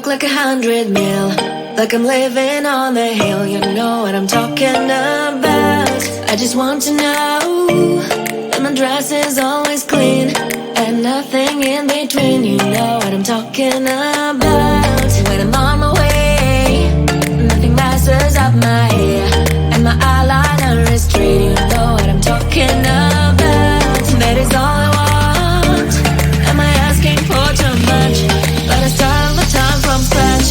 like 100 mil, like I'm living on the hill. You know what I'm talking about. I just want to know that my dress is always clean and nothing in between. You know what I'm talking about. When I'm on my way, nothing messes up my hair, and my eyeliner is straight. You know what I'm talking about. That is all I want. Am I asking for too much? But I start all the time from scratch.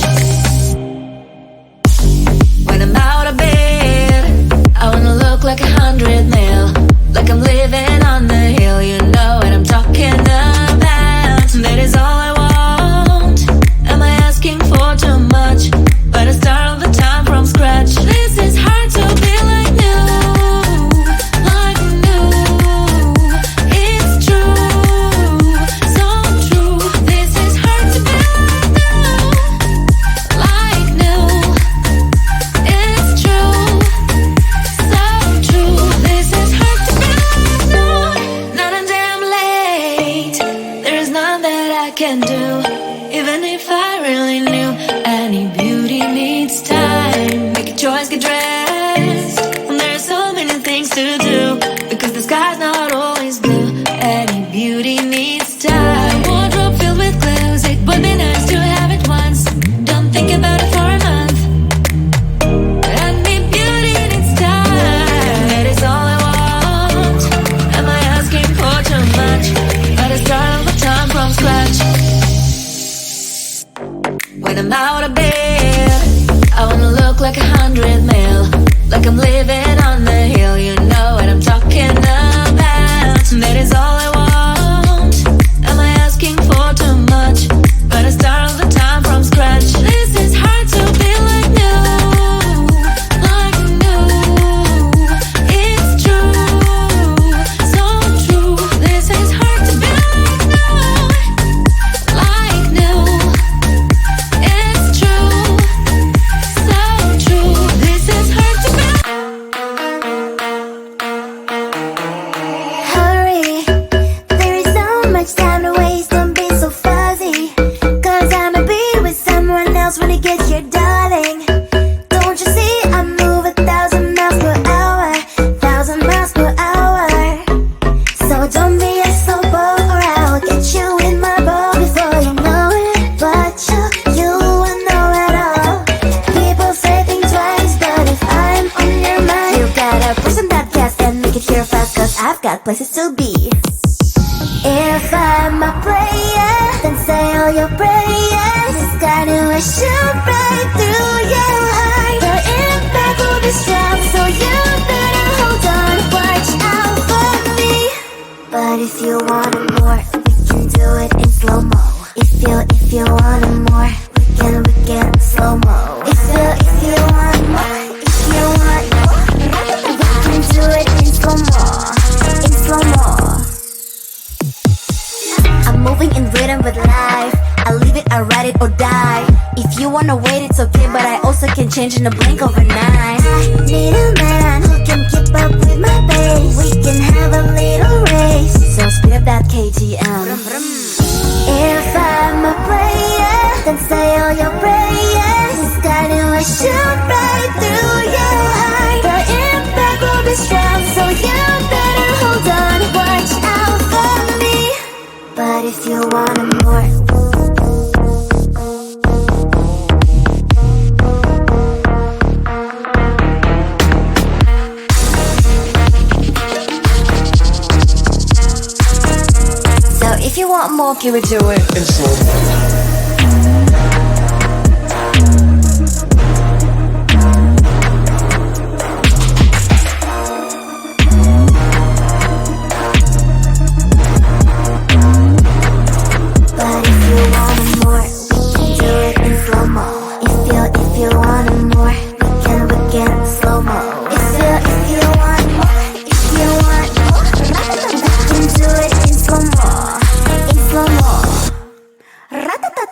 When I'm out of bed, I wanna look like 100 mil, like I'm living on the hill. You know what I'm talking about. That is all I want. Am I asking for too much? But I start all the time from scratch. This is hard to be like new, like new. It's true, so true. This is hard to be like new, it's true, so true. This is hard to be like new. Not a damn late. There is none that I can do, even if I really knew. Any beauty needs time. Make a choice, get dressed. And there are so many things to do, because the sky's not always blue. Any beauty needs time. Wardrobe filled with clues. It would be nice to have it once. Don't think about it for a month. Any beauty needs time. That is all I want. Am I asking for too much? But I start all the time from scratch. When I'm out of bed, I wanna look like 100 mil, like I'm living on the hill. You know what I'm talking about. That is all I want. Am I asking for too much? But I start all the time from scratch. This is hard to be like new, like new. It's true, so true. This is hard to be like new, it's true, so true. This is hard to be. promises to be. If I'm a player, then say all your prayers. It's gonna shoot right through your heart. The impact will be strong, so you better hold on. Watch out for me. But if you want more, we can do it in slow-mo. If you want more, we can slow-mo. If you want more, we can do it in slow-mo. In slow-mo. I'm moving in rhythm with life. I leave it, I ride it or die. If you wanna wait, it's okay, but I also can change in a blink overnight. I need a man who can keep up with my pace. We can have a little race, so speed up that KTM. If I'm a player, then say all your prayers. It's gonna shoot right through your heart. The impact will be strong, so you better hold on. Watch out for me. But if you want more, so if you want more, give it to it in slow-mo. Ratata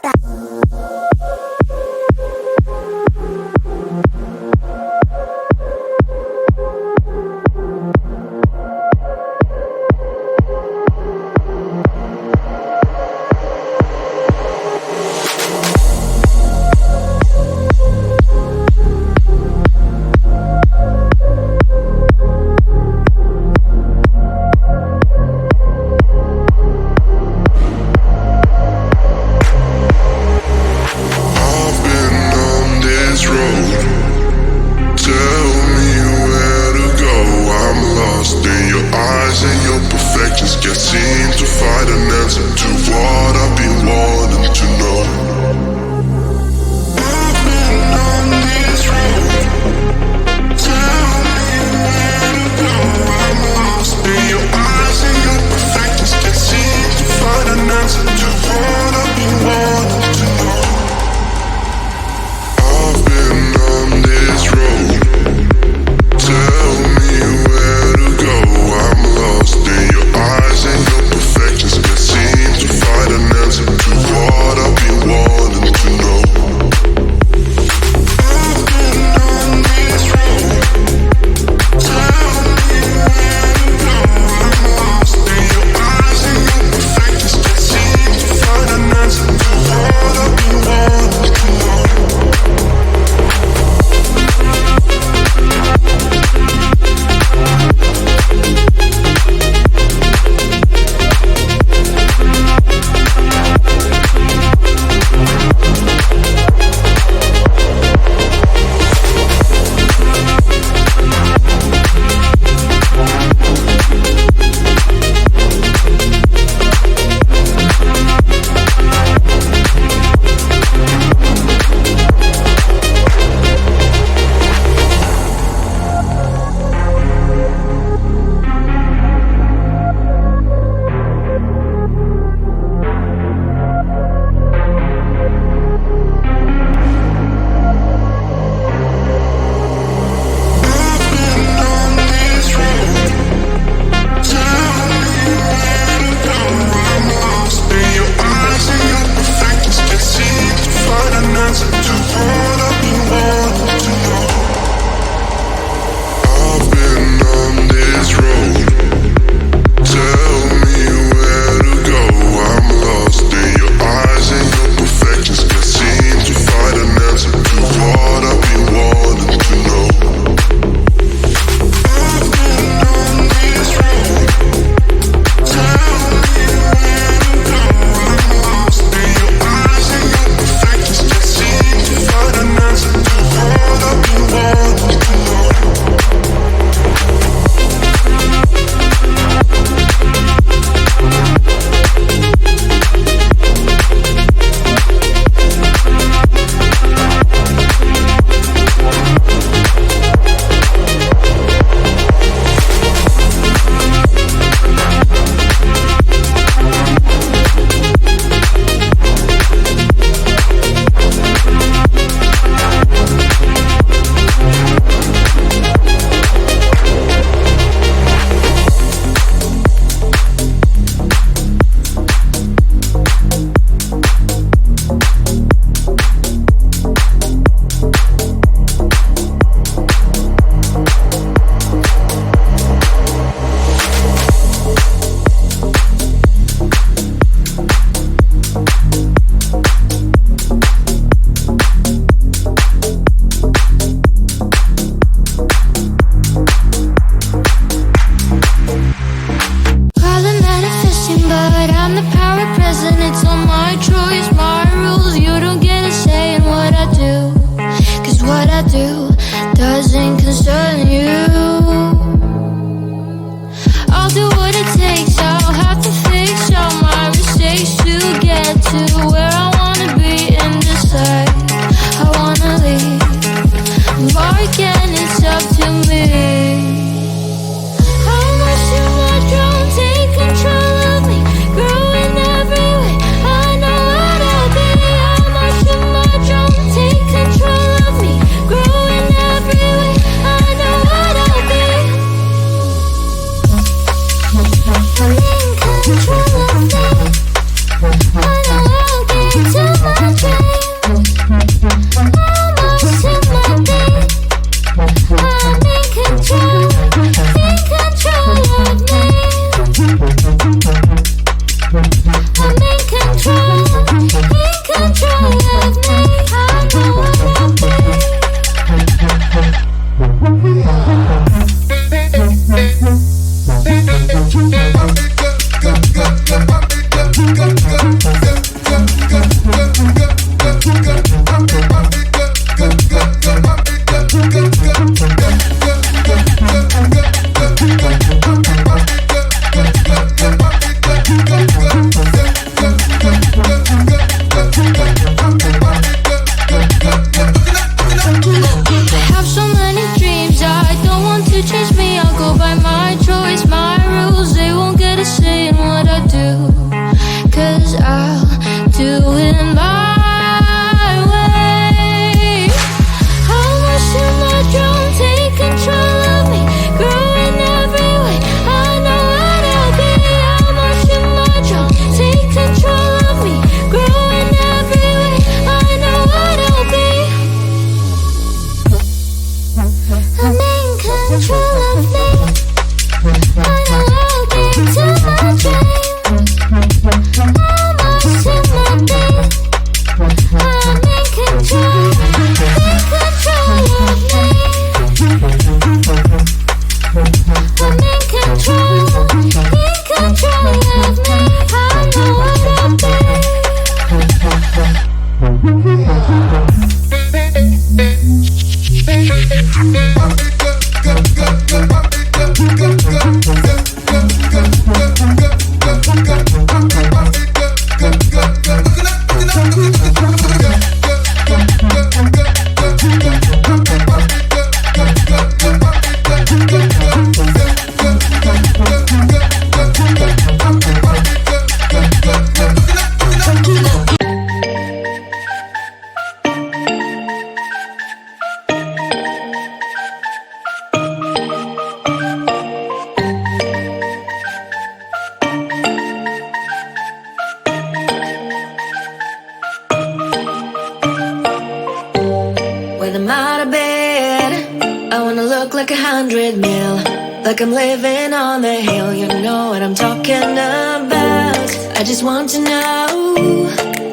100 mil, like I'm living on the hill. You know what I'm talking about. I just want to know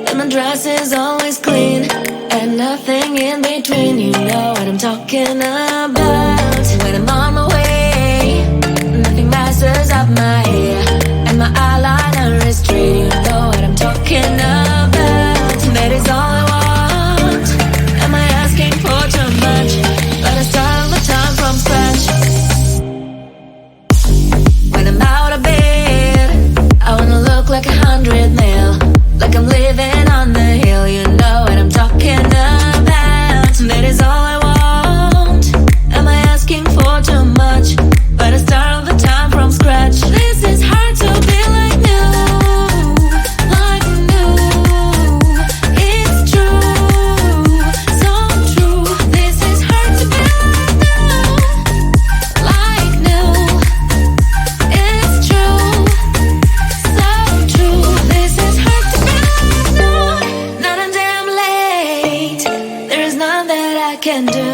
that my dress is always clean and nothing in between. You know what I'm talking about. When I'm on my way, nothing messes up my hair, and my eyeliner is straight. You know what I'm talking about. That is all I want. Am I asking for too much? But I start all the time from scratch. When I'm out of bed, I wanna look like 100 mil, like I'm living on the hill. You know what I'm talking about. That is all I want. Am I asking for too much? But I start all the time from scratch. This is hard to be like new, like new. It's true, so true. This is hard to be like new, it's true, so true. This is hard to be like new. Not a damn late. There is none that I can do,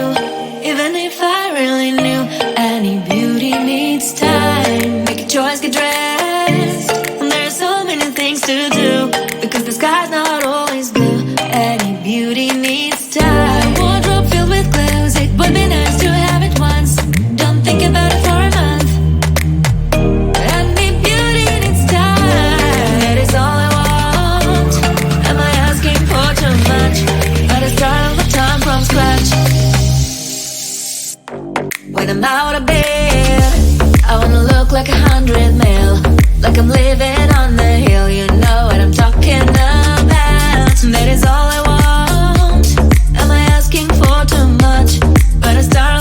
even if I really knew. Any beauty needs time. Make a choice, get dressed. And there's so many things to do, because the sky's not always blue. Any beauty needs time. Wardrobe filled with clues. It would be nice to have it once. Don't think about it for a month. Any beauty needs time. That is all I want. Am I asking for too much? But I start all the time from scratch. When I'm out of bed, I wanna look like 100 mil, like I'm living on the hill. You know what I'm talking about. That is all I want. Am I asking for too much? But I start